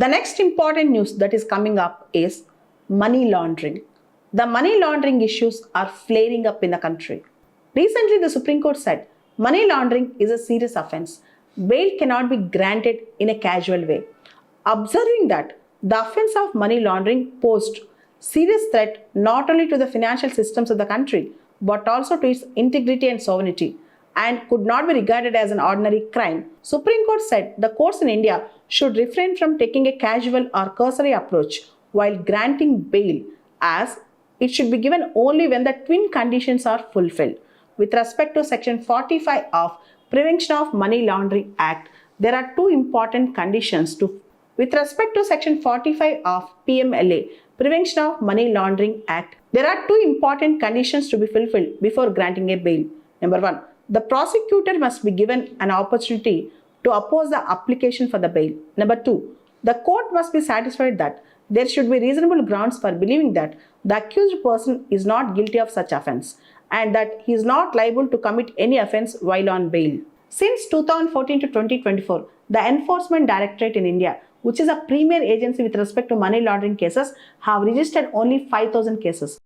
The next important news that is coming up is money laundering. The money laundering issues are flaring up in the country. Recently, the Supreme Court said money laundering is a serious offense. Bail cannot be granted in a casual way. Observing that the offense of money laundering posed serious threat not only to the financial systems of the country but also to its integrity and sovereignty and could not be regarded as an ordinary crime. Supreme Court said the courts in India should refrain from taking a casual or cursory approach while granting bail, as it should be given only when the twin conditions are fulfilled. With respect to Section 45 of Prevention of Money Laundering Act, there are two important conditions to. With respect to Section 45 of PMLA, Prevention of Money Laundering Act, there are two important conditions to be fulfilled before granting a bail. Number one, the prosecutor must be given an opportunity to oppose the application for the bail. Number two, the court must be satisfied that there should be reasonable grounds for believing that the accused person is not guilty of such offense and that he is not liable to commit any offense while on bail. Since 2014 to 2024, the Enforcement Directorate in India, which is a premier agency with respect to money laundering cases, have registered only 5,000 cases.